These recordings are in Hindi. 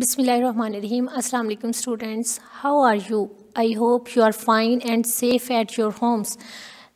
Bismillahirrahmanirrahim. Assalamu alaikum students. How are you? I hope you are fine and safe at your homes.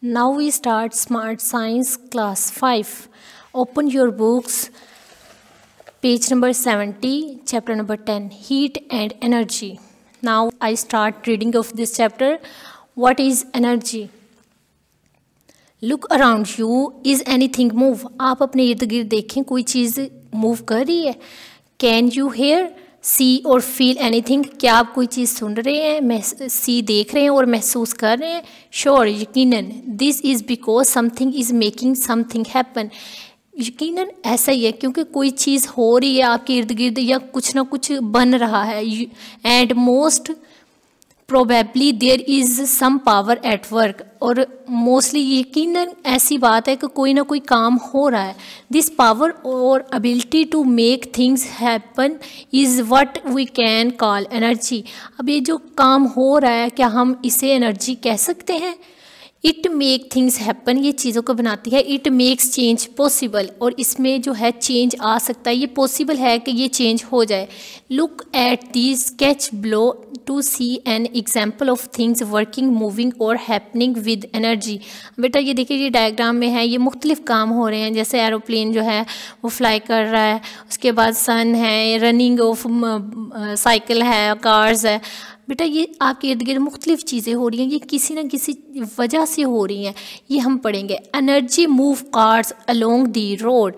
Now we start Smart Science class 5. Open your books. Page number 70, chapter number 10, Heat and Energy. Now I start reading of this chapter. What is energy? Look around you. Is anything move? आप अपने इर्द गिर्द देखें कोई चीज़ मूव कर रही है. कैन यू हेयर, सी और फील एनीथिंग? क्या आप कोई चीज़ सुन रहे हैं, सी देख रहे हैं और महसूस कर रहे हैं? श्योर, यकीनन. This is because something is making something happen. यकीनन ऐसा ही है क्योंकि कोई चीज़ हो रही है आपके इर्द गिर्द या कुछ ना कुछ बन रहा है. And most probably there is some power at work. और मोस्टली यकीनन ऐसी बात है कि कोई ना कोई काम हो रहा है. दिस पावर और ability to make things happen is what we can call energy. अब ये जो काम हो रहा है क्या हम इसे एनर्जी कह सकते हैं? इट मेक थिंग्स हैपन, ये चीज़ों को बनाती है. इट मेक्स चेंज पॉसिबल, और इसमें जो है चेंज आ सकता है, ये पॉसिबल है कि ये चेंज हो जाए. Look at the sketch below to see an example of things working, moving और हैपनिंग विद एनर्जी. बेटा ये देखिए, ये डायग्राम में है, ये मुख्तलिफ काम हो रहे हैं. जैसे एरोप्लेन जो है वो फ्लाई कर रहा है, उसके बाद सन है, रनिंग ऑफ साइकिल है, कार्स है. बेटा ये आपके इर्द गिर्द मुख्तलिफ चीज़ें हो रही हैं, ये किसी न किसी वजह से हो रही हैं. ये हम पढ़ेंगे. Energy move cars along the road.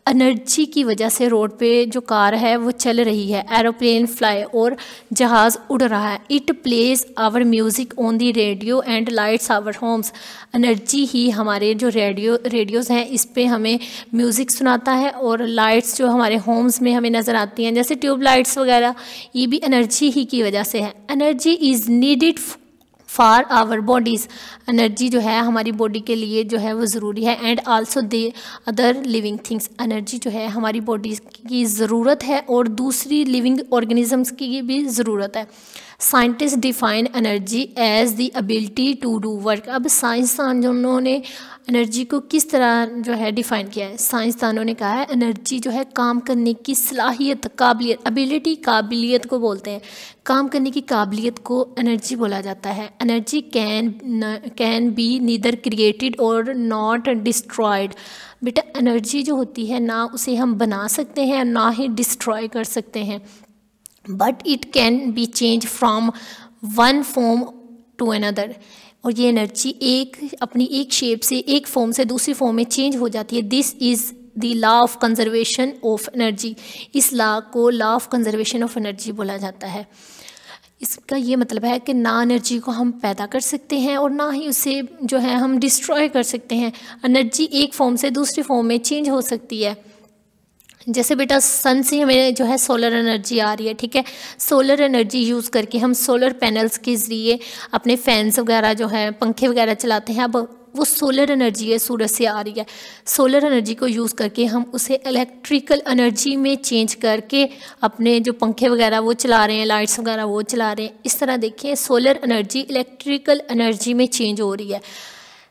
Energy की वजह से रोड पे जो कार है वो चल रही है. एरोप्लेन फ्लाई और जहाज़ उड़ रहा है. It plays our music on the radio and lights our homes. Energy ही हमारे जो रेडियोज़ हैं इस पे हमें म्यूज़िक सुनाता है, और लाइट्स जो हमारे होम्स में हमें नज़र आती हैं जैसे ट्यूब लाइट्स वगैरह, ये भी एनर्जी ही की वजह से है. Energy is needed for our bodies. Energy जो है हमारी बॉडी के लिए जो है वो ज़रूरी है. And also they other living things. Energy जो है हमारी बॉडी की ज़रूरत है और दूसरी लिविंग ऑर्गेनिजम्स की भी ज़रूरत है. Scientist define energy as the ability to do work. अब साइंसदानों ने एनर्जी को किस तरह जो है डिफ़ाइन किया है? साइंसदानों ने कहा है एनर्जी जो है काम करने की सलाहियत, काबिलियत. एबिलिटी काबिलियत को बोलते हैं. काम करने की काबिलियत को एनर्जी बोला जाता है. Energy can B neither created और नॉट डिस्ट्रॉयड. बेटा एनर्जी जो होती है ना उसे हम बना सकते हैं ना ही डिस्ट्रॉय कर सकते हैं. But it can be change from one form to another. और ये एनर्जी अपनी एक शेप से, एक फॉर्म से दूसरी फॉर्म में चेंज हो जाती है. This is the law of conservation of energy. इस लॉ को law of conservation of energy बोला जाता है. इसका ये मतलब है कि ना एनर्जी को हम पैदा कर सकते हैं और ना ही उसे जो है हम डिस्ट्रॉय कर सकते हैं. एनर्जी एक फॉर्म से दूसरी फॉर्म में चेंज हो सकती है. जैसे बेटा सन से हमें जो है सोलर एनर्जी आ रही है, ठीक है. सोलर एनर्जी यूज़ करके हम सोलर पैनल्स के ज़रिए अपने फैंस वगैरह जो है, पंखे वगैरह चलाते हैं. अब वो सोलर एनर्जी है, सूरज से आ रही है. सोलर एनर्जी को यूज़ करके हम उसे इलेक्ट्रिकल एनर्जी में चेंज करके अपने जो पंखे वगैरह वो चला रहे हैं, लाइट्स वगैरह वो चला रहे हैं. इस तरह देखिए सोलर एनर्जी इलेक्ट्रिकल एनर्जी में चेंज हो रही है.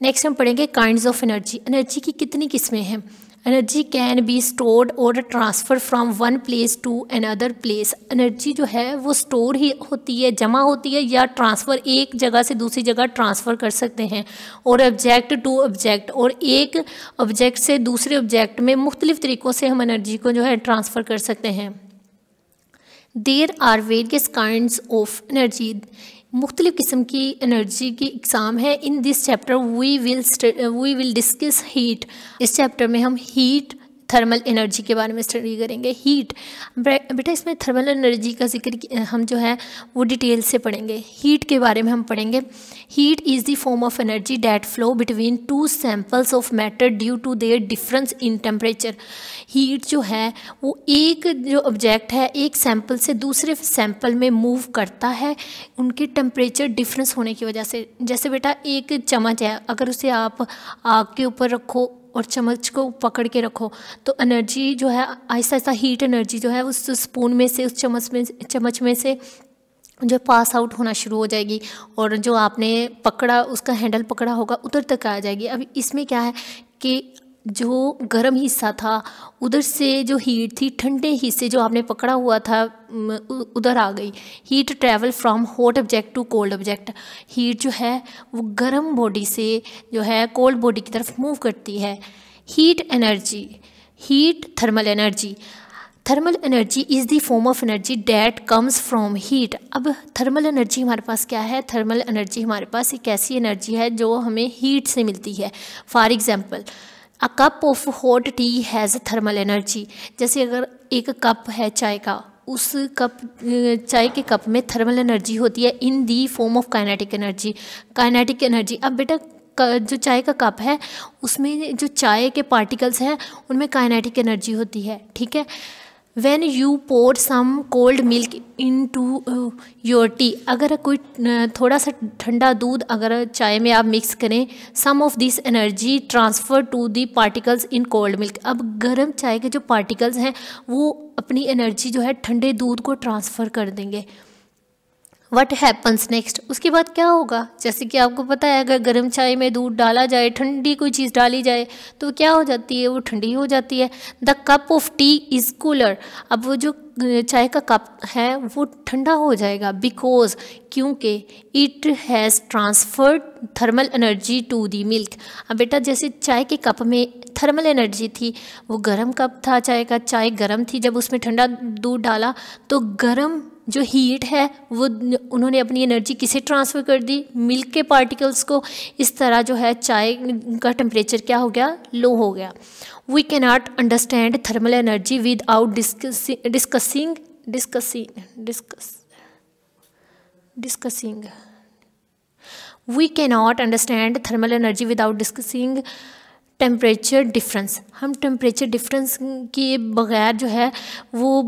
नेक्स्ट हम पढ़ेंगे काइंड्स ऑफ एनर्जी. एनर्जी की कितनी किस्में हैं? एनर्जी कैन बी स्टोर्ड और transfer from one place to another place. Energy जो है वो स्टोर ही होती है, जमा होती है, या ट्रांसफ़र एक जगह से दूसरी जगह ट्रांसफ़र कर सकते हैं. और ऑब्जेक्ट टू ऑब्जेक्ट, और एक ऑब्जेक्ट से दूसरे ऑब्जेक्ट में मुख्तलिफ़ तरीक़ों से हम एनर्जी को जो है ट्रांसफ़र कर सकते हैं. There are various kinds of energy. मुख्तलिफ़ किस्म की एनर्जी की इकसाम है. In this chapter we will discuss heat. इस चैप्टर में हम हीट, थर्मल एनर्जी के बारे में स्टडी करेंगे. हीट बेटा इसमें थर्मल एनर्जी का जिक्र हम जो है वो डिटेल से पढ़ेंगे. हीट के बारे में हम पढ़ेंगे. Heat is the form of energy that flow between two samples of matter due to their difference in temperature. Heat जो है वो एक जो ऑब्जेक्ट है एक सैम्पल से दूसरे सैम्पल में मूव करता है उनके टेम्परेचर डिफरेंस होने की वजह से. जैसे बेटा एक चम्मच है, अगर उसे आप आग के ऊपर रखो और चम्मच को पकड़ के रखो तो एनर्जी जो है आहिस्ता आहिस्ता हीट एनर्जी जो है उस स्पून में से, उस चम्मच में से जो पास आउट होना शुरू हो जाएगी, और जो आपने पकड़ा उसका हैंडल पकड़ा होगा उधर तक आ जाएगी. अब इसमें क्या है कि जो गर्म हिस्सा था उधर से जो हीट थी ठंडे हिस्से जो आपने पकड़ा हुआ था उधर आ गई। Heat travel from hot object to cold object. Heat जो है वो गर्म बॉडी से जो है कोल्ड बॉडी की तरफ मूव करती है। Heat energy, heat thermal energy. Thermal energy is the form of energy that comes from heat. अब थर्मल एनर्जी हमारे पास क्या है? थर्मल एनर्जी हमारे पास एक ऐसी एनर्जी है जो हमें हीट से मिलती है। For example, a cup of hot T has thermal energy. जैसे अगर एक कप है चाय का, उस कप चाय के कप में थर्मल एनर्जी होती है in the form of kinetic energy. Kinetic energy, अब बेटा जो चाय का कप है उसमें जो चाय के पार्टिकल्स हैं उनमें काइनेटिक एनर्जी होती है, ठीक है। When you pour some cold milk into your tea, अगर कोई थोड़ा सा ठंडा दूध अगर चाय में आप मिक्स करें, some of this energy transfer to the particles in cold milk। अब गर्म चाय के जो पार्टिकल्स हैं वो अपनी एनर्जी जो है ठंडे दूध को ट्रांसफ़र कर देंगे। वट हैपन्स नेक्स्ट, उसके बाद क्या होगा? जैसे कि आपको पता है अगर गर्म चाय में दूध डाला जाए, ठंडी कोई चीज़ डाली जाए तो क्या हो जाती है? वो ठंडी हो जाती है। The cup of T is cooler. अब वो जो चाय का कप है वो ठंडा हो जाएगा बिकॉज, क्योंकि it has transferred thermal energy to the milk. अब बेटा जैसे चाय के कप में थर्मल एनर्जी थी, वो गर्म कप था चाय का, चाय गर्म थी, जब उसमें ठंडा दूध डाला तो गर्म जो हीट है वो उन्होंने अपनी एनर्जी किसे ट्रांसफ़र कर दी? मिल्क के पार्टिकल्स को। इस तरह जो है चाय का टेम्परेचर क्या हो गया? लो हो गया। We can not understand thermal energy without we can not understand thermal energy without discussing temperature difference. हम टेम्परेचर डिफरेंस के बगैर जो है वो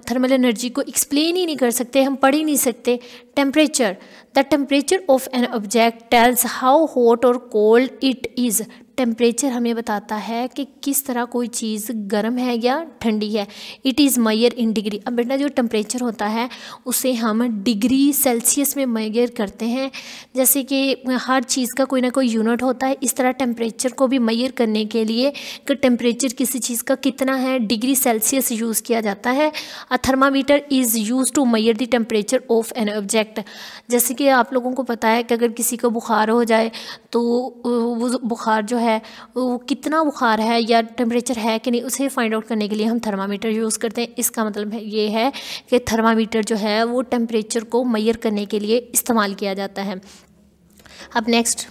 थर्मल एनर्जी को एक्सप्लेन ही नहीं कर सकते, हम पढ़ ही नहीं सकते। Temperature, the temperature of an object tells how hot और कोल्ड इट इज़। टेम्परेचर हमें बताता है कि किस तरह कोई चीज़ गर्म है या ठंडी है। It is measure in degree. अब बेटा जो टेम्परेचर होता है उसे हम डिग्री सेल्सियस में मेजर करते हैं। जैसे कि हर चीज़ का कोई ना कोई यूनिट होता है, इस तरह टेम्परेचर को भी मेजर करने के लिए कि टेम्परेचर किसी चीज़ का कितना है, डिग्री सेल्सियस यूज़ किया जाता है। A thermometer is used to measure the temperature of an object. जैसे कि आप लोगों को पता है कि अगर किसी को बुखार हो जाए तो वो बुखार जो है वो कितना बुखार है या टेम्परेचर है कि नहीं, उसे फाइंड आउट करने के लिए हम थर्मामीटर यूज़ करते हैं। इसका मतलब ये है कि थर्मामीटर जो है वो टेम्परेचर को मेजर करने के लिए इस्तेमाल किया जाता है। अब next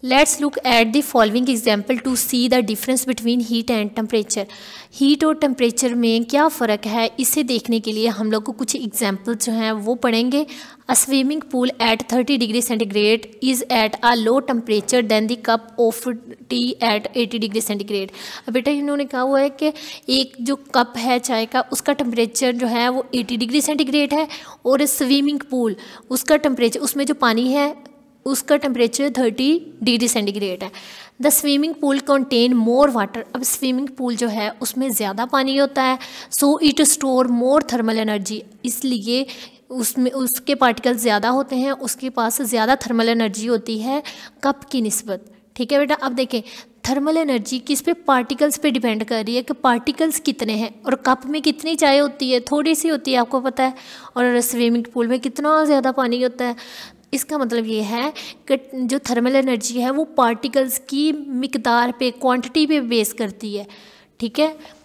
let's look at the following example to see the difference between heat and temperature. Heat और टेम्परेचर में क्या फ़र्क है, इसे देखने के लिए हम लोग को कुछ एग्जाम्पल जो हैं वो पढ़ेंगे। A swimming pool at 30 degree centigrade is at a low temperature than the cup of tea at 80 degree centigrade. अब बेटा इन्होंने कहा हुआ है कि एक जो कप है चाय का उसका टेम्परेचर जो है वो 80 डिग्री सेंटीग्रेड है, और स्विमिंग पूल उसका टेम्परेचर, उसमें जो पानी है उसका टेम्परेचर 30 डिग्री सेंटीग्रेड है। The swimming pool contain more water. अब स्विमिंग पूल जो है उसमें ज़्यादा पानी होता है, so it store more thermal energy, इसलिए उसमें उसके पार्टिकल्स ज़्यादा होते हैं, उसके पास ज़्यादा थर्मल एनर्जी होती है कप की निस्बत। ठीक है बेटा, अब देखें थर्मल एनर्जी किस पे? पार्टिकल्स पे डिपेंड कर रही है कि पार्टिकल्स कितने हैं, और कप में कितनी चाय होती है? थोड़ी सी होती है, आपको पता है, और स्विमिंग पूल में कितना ज़्यादा पानी होता है। इसका मतलब ये है कि जो थर्मल एनर्जी है वो पार्टिकल्स की मिकदार पे, क्वांटिटी पे बेस करती है। ठीक है।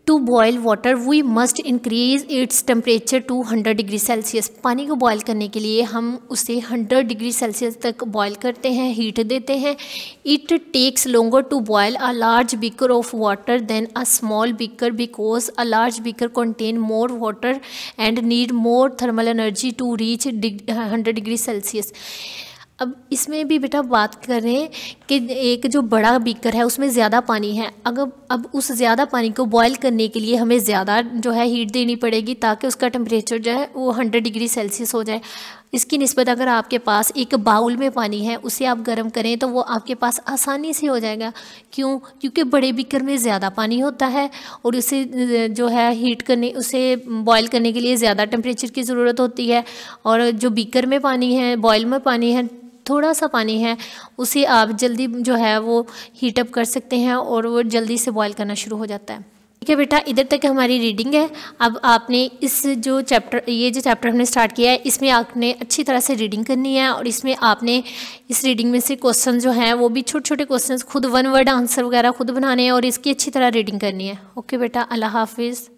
To boil water we must increase its temperature to 100 degree Celsius. पानी को बॉयल करने के लिए हम उसे 100 डिग्री सेल्सियस तक बॉयल करते हैं, हीट देते हैं। It takes longer to boil a large beaker of water than a small beaker because a large beaker contain more water and need more thermal energy to reach 100 degree Celsius. अब इसमें भी बेटा बात करें कि एक जो बड़ा बीकर है उसमें ज़्यादा पानी है, अगर अब उस ज़्यादा पानी को बॉयल करने के लिए हमें ज़्यादा जो है हीट देनी पड़ेगी ताकि उसका टेम्परेचर जो है वो 100 डिग्री सेल्सियस हो जाए। इसकी निस्बत अगर आपके पास एक बाउल में पानी है उसे आप गर्म करें तो वो आपके पास आसानी से हो जाएगा। क्यों? क्योंकि बड़े बीकर में ज़्यादा पानी होता है और उसे जो है हीट करने, उसे बॉयल करने के लिए ज़्यादा टेम्परेचर की ज़रूरत होती है, और जो बीकर में पानी है, बॉयल में पानी है, थोड़ा सा पानी है उसे आप जल्दी जो है वो हीट अप कर सकते हैं और वो जल्दी से बॉईल करना शुरू हो जाता है। ठीक है बेटा, इधर तक हमारी रीडिंग है। अब आपने ये जो चैप्टर हमने स्टार्ट किया है इसमें आपने अच्छी तरह से रीडिंग करनी है और इसमें आपने इस रीडिंग में से क्वेश्चन जो हैं वो भी छोटे छोटे क्वेश्चन खुद 1 वर्ड आंसर वगैरह खुद बनाने हैं और इसकी अच्छी तरह रीडिंग करनी है। ओके बेटा, अल्लाह हाफिज़।